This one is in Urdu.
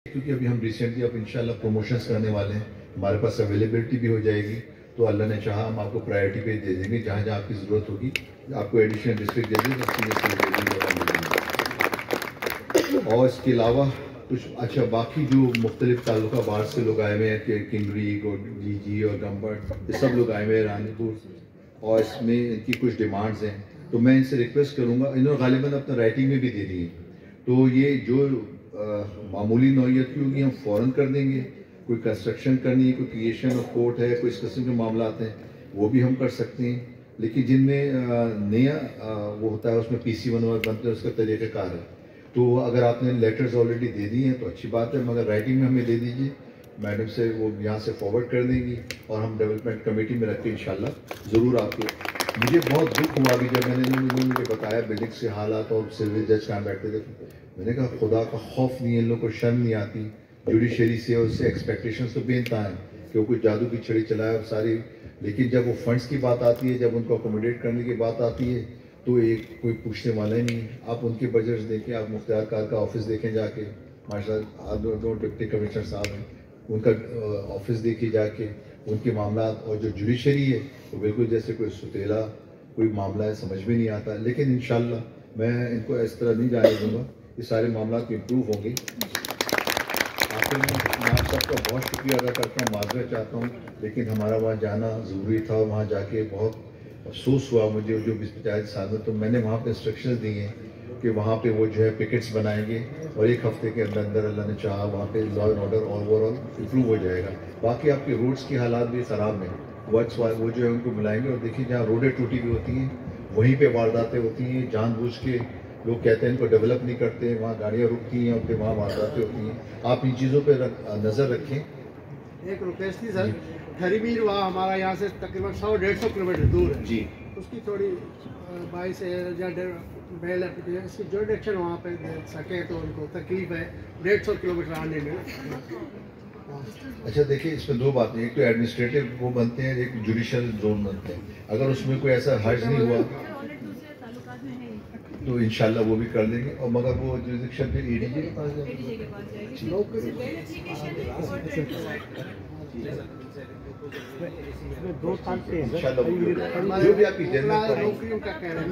کیونکہ ابھی ہم ریسنٹلی اب انشاءاللہ پروموشنز کرنے والے ہیں، ہمارے پاس اویلیبلٹی بھی ہو جائے گی، تو اللہ نے چاہا ہم آپ کو پرائیورٹی پہ دے دیں گے، جہاں جہاں آپ کی ضرورت ہوگی آپ کو ایڈیشنل ڈسٹرکٹ دے دیں گے، اور اس کے علاوہ کچھ اچھا باقی جو مختلف تعلقہ باہر سے لوگ آئے ہوئے ہیں کہ کنگری جی جی اور گمبٹ، یہ سب لوگ آئے ہوئے ہیں رانی پور، اور اس میں ان کی کچھ ڈیمانڈز ہیں، تو میں ان سے ریکویسٹ کروں گا، انہوں نے غالباً اپنا رائٹنگ میں بھی دے دی ہے، تو یہ جو معمولی نوعیت کی ہوگی ہم فوراً کر دیں گے، کوئی کنسٹرکشن کرنی ہے، کوئی کریشن آف کورٹ ہے، کوئی اس قسم کے معاملات ہیں وہ بھی ہم کر سکتے ہیں، لیکن جن میں نیا وہ ہوتا ہے اس میں پی سی بنتے ہیں، اس کا طریقہ کار ہے، تو اگر آپ نے لیٹرز آلریڈی دے دی ہیں تو اچھی بات ہے، مگر رائٹنگ میں ہمیں دے دیجیے، میڈم سے وہ یہاں سے فارورڈ کر دیں گی اور ہم ڈیولپمنٹ کمیٹی میں رکھ کے انشاءاللہ ضرور آپ کو. مجھے بہت دکھ ہوا بھی جب میں نے مجھے بتایا بلڈنگس کے حالات اور سول جج کہاں بیٹھتے تھے، میں نے کہا خدا کا خوف نہیں ہے، ان لوگوں کو شرم نہیں آتی، جوڈیشری سے اور اس سے ایکسپیکٹیشنز تو بے انتہا ہیں کہ وہ کوئی جادو کی چھڑی چلائے اور ساری، لیکن جب وہ فنڈز کی بات آتی ہے، جب ان کو اکوموڈیٹ کرنے کی بات آتی ہے تو ایک کوئی پوچھنے والا ہی نہیں ہے. آپ ان کے بجٹس دیکھیں، آپ مختار کار کا آفس دیکھیں جا کے، ماشاء اللہ دو ڈپٹی کمشنر صاحب ہیں، ان کا آفس دیکھیے جا کے، ان کے معاملات، اور جو جوڈیشری ہے وہ بالکل جیسے کوئی ستیلا کوئی معاملہ ہے، سمجھ میں نہیں آتا، لیکن انشاءاللہ میں ان کو اس طرح نہیں جانے دوں گا، یہ سارے معاملات امپروو ہوں گے. آخر میں آپ سب کا بہت شکریہ ادا کرتا ہوں، معذرت چاہتا ہوں، لیکن ہمارا وہاں جانا ضروری تھا، وہاں جا کے بہت افسوس ہوا مجھے جو 20-50 سال میں، تو میں نے وہاں پہ انسٹرکشنز دی ہیں کہ وہاں پہ وہ جو ہے پکٹس بنائیں گے اور ایک ہفتے کے اندر اندر اللہ نے چاہا وہاں پہ law and order overall improve ہو جائے گا. باقی آپ کے روڈس کی حالات بھی خراب ہیں، وہ جو ہے ان کو ملائیں گے، اور دیکھیے جہاں روڈیں ٹوٹی ہوئی ہوتی ہیں وہیں پہ وارداتیں ہوتی ہیں، جان بوجھ کے لوگ کہتے ہیں ان کو ڈیولپ نہیں کرتے، وہاں گاڑیاں رکتی ہیں اور پھر وہاں وارداتیں ہوتی ہیں. آپ ان چیزوں پہ نظر رکھیں. ایک ریکویسٹ تھی سر، ہریمیر وہاں ہمارا یہاں سے تقریباً 100-150 کلومیٹر دور ہے جی، اس کی تھوڑی باعث یا بیل اپلیکیشن اس کی جوڈکشن وہاں پہ دے سکے تو ان کو تکلیف ہے 150 کلومیٹر آنے میں. اچھا دیکھیں اس میں دو باتیں، ایک تو ایڈمنسٹریٹو وہ بنتے ہیں، ایک جوڈیشل زون بنتے ہیں، اگر اس میں کوئی ایسا حرج نہیں ہوا تو انشاءاللہ وہ بھی کر لیں گے، اور مگر وہ جوریسڈکشن پہ ای ڈی جے کے پاس جائے انشاءاللہ جو بھی آپ کی جنت نوکریوں کا کہہ رہے ہیں.